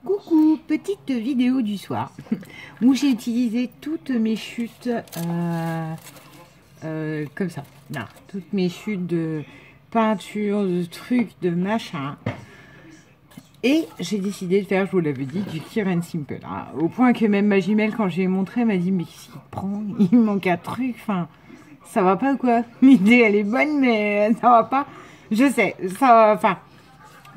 Coucou, petite vidéo du soir où j'ai utilisé toutes mes chutes comme ça. Non, toutes mes chutes de peinture, de trucs, de machin. Et j'ai décidé de faire, je vous l'avais dit, du Clear and Simple. Hein, au point que même ma jumelle, quand je lui ai montré, m'a dit, mais qu'est-ce qu'il te prend? Il me manque un truc, enfin, ça va pas ou quoi? L'idée, elle est bonne, mais ça va pas. Je sais, ça, enfin...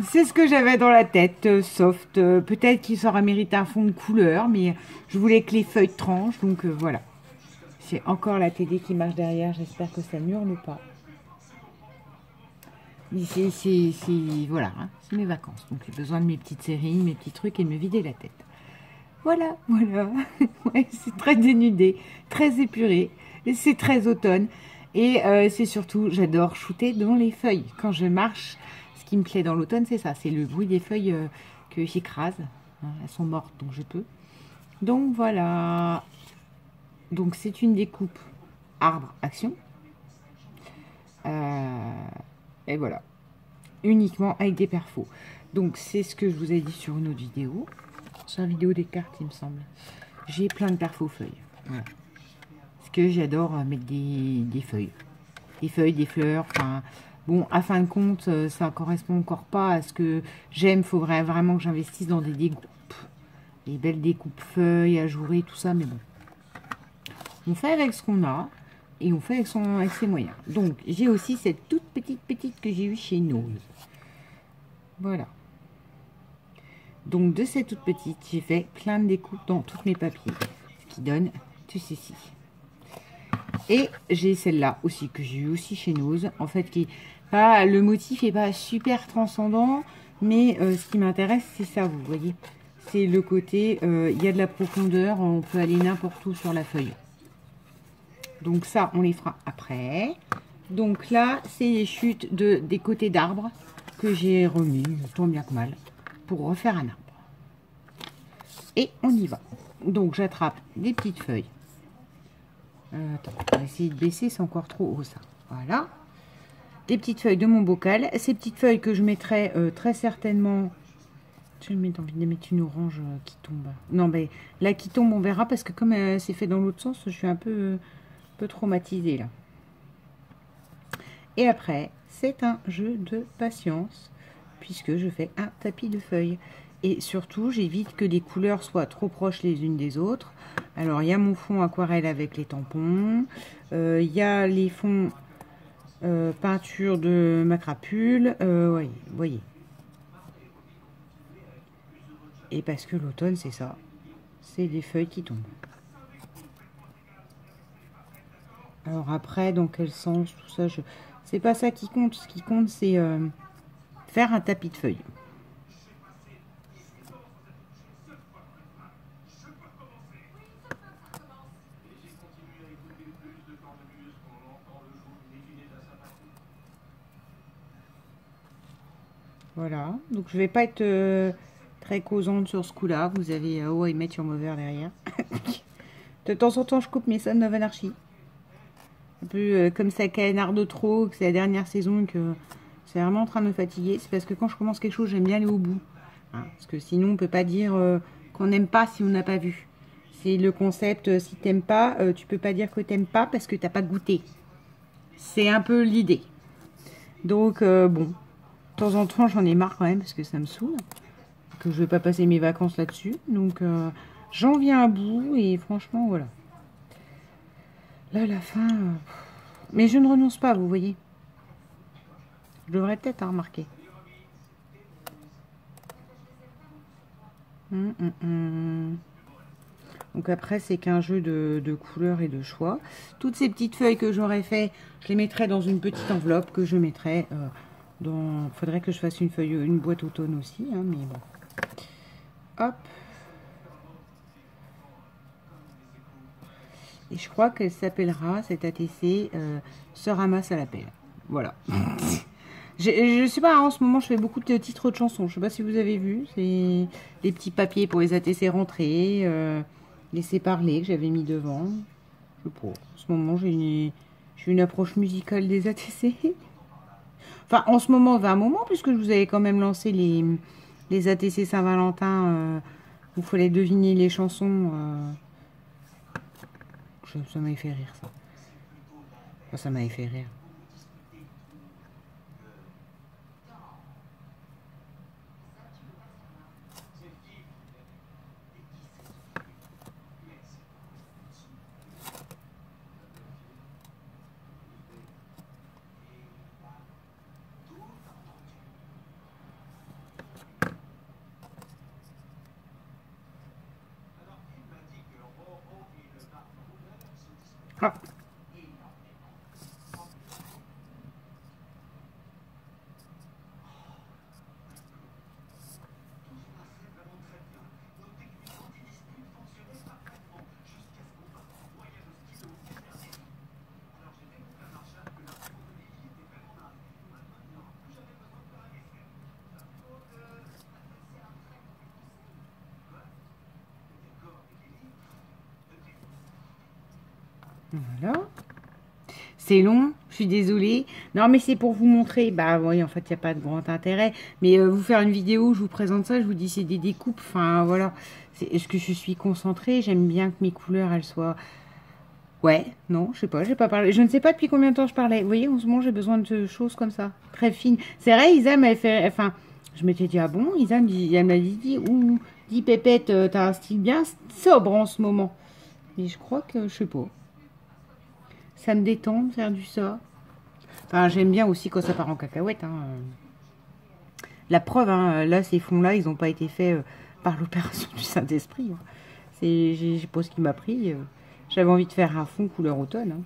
C'est ce que j'avais dans la tête, soft. Peut-être qu'il saurait mériter un fond de couleur, mais je voulais que les feuilles tranchent, donc voilà. C'est encore la télé qui marche derrière, j'espère que ça n'hurle pas. Mais voilà, hein, c'est mes vacances, donc j'ai besoin de mes petites séries, mes petits trucs et de me vider la tête. Voilà, voilà. Ouais, c'est très dénudé, très épuré, c'est très automne. Et c'est surtout, j'adore shooter dans les feuilles. Quand je marche, ce qui me plaît dans l'automne, c'est ça, c'est le bruit des feuilles que j'écrase. Hein, elles sont mortes, donc je peux. Donc voilà. Donc c'est une découpe arbre action. Et voilà. Uniquement avec des perfos. Donc c'est ce que je vous ai dit sur une autre vidéo. Sur la vidéo des cartes, il me semble. J'ai plein de perfos feuilles. Voilà. Parce que j'adore mettre des feuilles. Des feuilles, des fleurs, enfin... Bon, à fin de compte, ça correspond encore pas à ce que j'aime. Il faudrait vraiment que j'investisse dans des découpes. Des belles découpes feuilles, ajourées, tout ça, mais bon. On fait avec ce qu'on a et on fait avec ses moyens. Donc, j'ai aussi cette toute petite que j'ai eue chez nous. Voilà. Donc, de cette toute petite, j'ai fait plein de découpes dans tous mes papiers. Ce qui donne tout ceci. Et j'ai celle-là aussi, que j'ai eu aussi chez Nose. En fait, le motif n'est pas super transcendant, mais ce qui m'intéresse, c'est ça, vous voyez. C'est le côté, il y a de la profondeur, on peut aller n'importe où sur la feuille. Donc ça, on les fera après. Donc là, c'est les chutes des côtés d'arbres que j'ai remis, tant bien que mal, pour refaire un arbre. Et on y va. Donc j'attrape des petites feuilles. Attends, on va essayer de baisser, c'est encore trop haut ça. Voilà. Des petites feuilles de mon bocal. Ces petites feuilles que je mettrai très certainement... J'ai envie de mettre une orange qui tombe. Non, mais là qui tombe, on verra, parce que comme c'est fait dans l'autre sens, je suis un peu traumatisée là. Et après, c'est un jeu de patience, puisque je fais un tapis de feuilles. Et surtout, j'évite que les couleurs soient trop proches les unes des autres. Alors, il y a mon fond aquarelle avec les tampons. Il y a les fonds peinture de ma crapule. Oui, vous voyez. Et parce que l'automne, c'est ça. C'est des feuilles qui tombent. Alors après, dans quel sens, tout ça, c'est pas ça qui compte. Ce qui compte, c'est faire un tapis de feuilles. Voilà, donc je vais pas être très causante sur ce coup-là. Vous avez Oh I Met Your Mother derrière. De temps en temps, je coupe mes Sons of Anarchy. Un peu comme ça, canard de trop, que c'est la dernière saison et que c'est vraiment en train de me fatiguer. C'est parce que quand je commence quelque chose, j'aime bien aller au bout. Hein, parce que sinon, on peut pas dire qu'on n'aime pas si on n'a pas vu. C'est le concept, si t'aimes pas, tu peux pas dire que t'aimes pas parce que t'as pas goûté. C'est un peu l'idée. Donc, bon... De temps en temps, j'en ai marre quand même parce que ça me saoule. Que je ne vais pas passer mes vacances là-dessus. Donc, j'en viens à bout et franchement, voilà. Là, la fin... Mais je ne renonce pas, vous voyez. Je devrais peut-être remarquer. Donc après, c'est qu'un jeu de couleurs et de choix. Toutes ces petites feuilles que j'aurais fait, je les mettrai dans une petite enveloppe que je mettrai... faudrait que je fasse une boîte automne aussi, hein, mais bon. Hop. Et je crois qu'elle s'appellera, cette ATC, Se ramasse à la pelle. Voilà. Je sais pas, hein, en ce moment, je fais beaucoup de titres de chansons. Je sais pas si vous avez vu. C'est des petits papiers pour les ATC rentrés, laisser parler, que j'avais mis devant. Je sais pas. En ce moment, j'ai une approche musicale des ATC. Enfin, en ce moment, 20 moments, puisque je vous avais quand même lancé Les ATC Saint-Valentin, où il fallait deviner les chansons. Ça m'avait fait rire, ça. Enfin, ça m'avait fait rire. Ah. Voilà. C'est long, je suis désolée. Non, mais c'est pour vous montrer. Bah oui, en fait, il n'y a pas de grand intérêt. Mais vous faire une vidéo où je vous présente ça, je vous dis c'est des découpes. Enfin, voilà. Est-ce que je suis concentrée? J'aime bien que mes couleurs, elles soient... Ouais, non, je sais pas, j'ai pas parlé. Je ne sais pas depuis combien de temps je parlais. Vous voyez, en ce moment, j'ai besoin de choses comme ça. Très fines. C'est vrai, Isa m'avait fait... Enfin, je m'étais dit, ah bon, Isa elle m'a dit, ouh, dis Pépette, t'as un style bien sobre en ce moment. Mais je crois que, je sais pas. Ça me détend de faire du ça. Enfin, j'aime bien aussi quand ça part en cacahuète. Hein. La preuve, hein, là, ces fonds-là, ils n'ont pas été faits par l'opération du Saint-Esprit. Hein. Je sais pas ce qui m'a pris. J'avais envie de faire un fond couleur automne. Hein.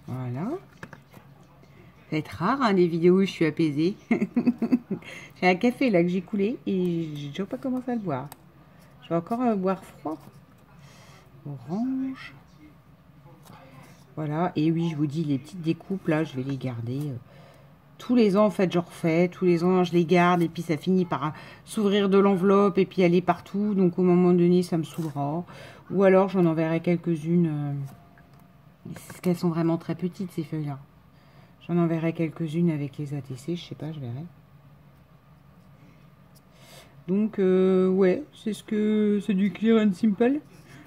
Voilà. Ça va être rare, hein, des vidéos où je suis apaisée. J'ai un café là que j'ai coulé et j'ai toujours pas commencé à le boire. Je vais encore boire froid. Orange. Voilà, et oui, je vous dis, les petites découpes, là, je vais les garder. Tous les ans, en fait, je refais. Tous les ans, je les garde. Et puis, ça finit par s'ouvrir de l'enveloppe et puis aller partout. Donc, au moment donné, ça me saoulera. Ou alors, j'en enverrai quelques-unes. Parce qu'elles sont vraiment très petites, ces feuilles-là. J'en enverrai quelques-unes avec les ATC. Je sais pas, je verrai. Donc, ouais, c'est du Clear and Simple.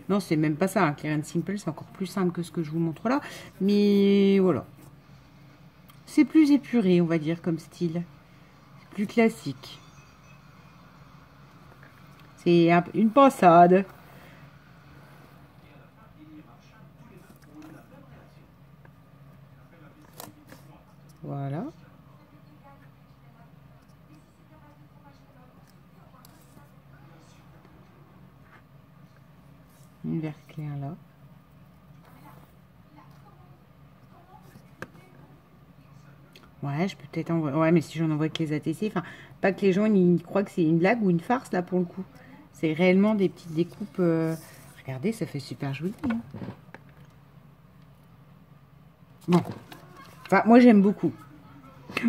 Non, c'est même pas ça. Un Clear and Simple, c'est encore plus simple que ce que je vous montre là. Mais voilà. C'est plus épuré, on va dire, comme style. C'est plus classique. C'est une passade. Voilà. Une vert clair là. Ouais, je peux peut-être envoyer. Ouais, mais si j'en envoie que les ATC, enfin, pas que les gens ils croient que c'est une blague ou une farce là pour le coup. C'est réellement des petites découpes. Regardez, ça fait super joli. Hein. Bon. Enfin, moi j'aime beaucoup.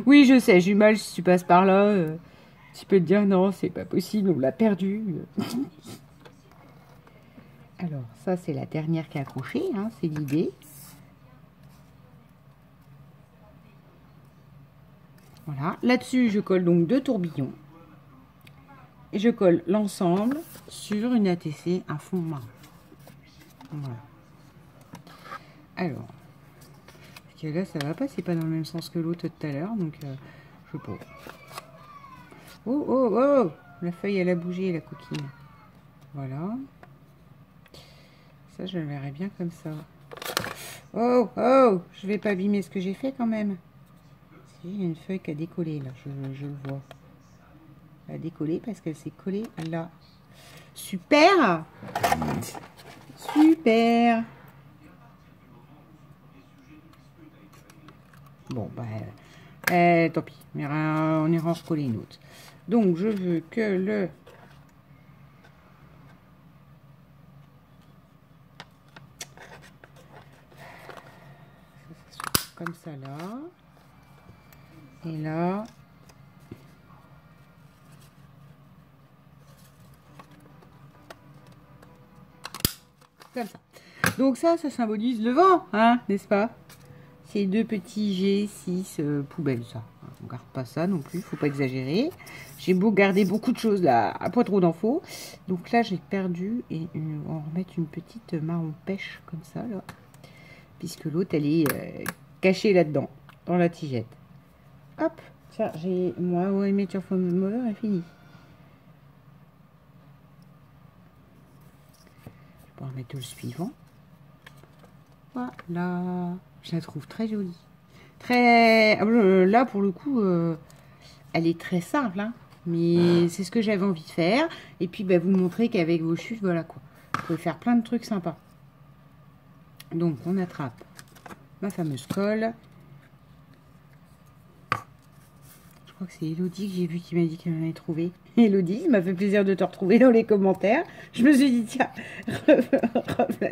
Oui, je sais, j'ai eu mal si tu passes par là. Tu peux te dire non, c'est pas possible, on l'a perdu. Alors, ça c'est la dernière qui est accrochée, hein, c'est l'idée. Voilà, là-dessus je colle donc 2 tourbillons. Et je colle l'ensemble sur une ATC, un fond marron. Voilà. Alors, parce que là ça va pas, c'est pas dans le même sens que l'autre tout à l'heure, donc je pose. Oh, oh, oh! La feuille elle a bougé, la coquine. Voilà. Ça je le verrai bien comme ça. Oh, oh! Je vais pas abîmer ce que j'ai fait quand même. Si, il y a une feuille qui a décollé là, je le vois. Elle a décollé parce qu'elle s'est collée là. Super! Super! Bon, bah, tant pis. On ira en recoller une autre. Donc, je veux que le... Comme ça, là. Et là... Comme ça. Donc ça symbolise le vent, hein, n'est-ce pas? Ces deux petits G6 poubelles, ça. on garde pas ça non plus, faut pas exagérer. J'ai beau garder beaucoup de choses là, pas trop d'infos. Donc là, j'ai perdu et on va remettre une petite marron pêche comme ça là, puisque l'autre elle est cachée là-dedans, dans la tigette. Hop, tiens, j'ai moi Amateur Mover est fini. Je vais remettre le suivant. Voilà, je la trouve très jolie. Très là pour le coup, elle est très simple, hein, mais c'est ce que j'avais envie de faire. Et puis bah, vous montrer qu'avec vos chutes, voilà quoi, vous pouvez faire plein de trucs sympas. Donc on attrape ma fameuse colle. Je crois que c'est Elodie que j'ai vu qui m'a dit qu'elle en avait trouvé. Elodie, ça m'a fait plaisir de te retrouver dans les commentaires. Je me suis dit, tiens,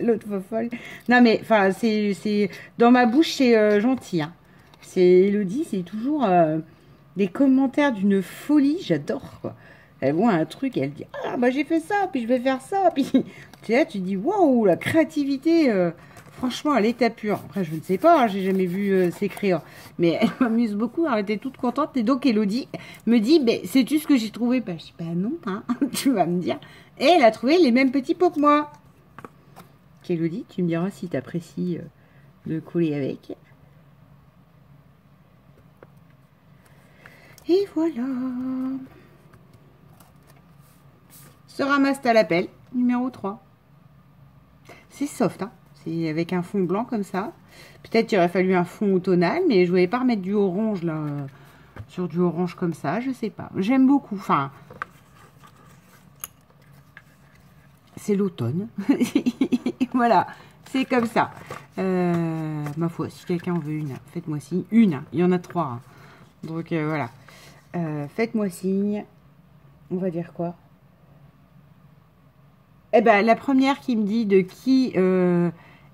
l'autre folle. Non, mais, enfin, c'est dans ma bouche, c'est gentil. Hein. C'est Elodie, c'est toujours des commentaires d'une folie. J'adore, quoi. Elle voit un truc, elle dit, ah, bah, j'ai fait ça, puis je vais faire ça. Puis, tu sais, tu dis, waouh, la créativité. Franchement, à l'état pur. Après, je ne sais pas, hein, j'ai jamais vu s'écrire. Mais elle m'amuse beaucoup, elle était toute contente. Et donc, Elodie me dit, sais-tu ce que j'ai trouvé? Je dis, non, hein, tu vas me dire. Et elle a trouvé les mêmes petits pots que moi. Elodie, tu me diras si tu apprécies de coller avec. Et voilà. Ce ramasse à l'appel, numéro 3. C'est soft, hein. C'est avec un fond blanc comme ça. Peut-être qu'il aurait fallu un fond automnal, mais je ne voulais pas remettre du orange là, sur du orange comme ça, je sais pas. J'aime beaucoup, enfin, c'est l'automne. Voilà, c'est comme ça. Ma foi, si quelqu'un en veut une, faites-moi signe. Une, il y en a 3. Hein. Donc voilà. Faites-moi signe. On va dire quoi? Eh ben, la première qui me dit de qui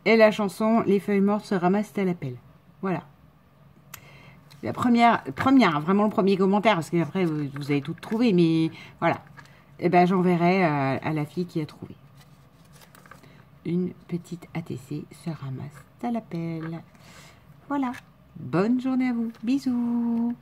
est la chanson Les feuilles mortes se ramassent à l'appel. Voilà. La première, vraiment le premier commentaire, parce qu'après, vous avez tout trouvé, mais voilà. Eh ben, j'enverrai à la fille qui a trouvé. Une petite ATC se ramasse à l'appel. Voilà. Bonne journée à vous. Bisous.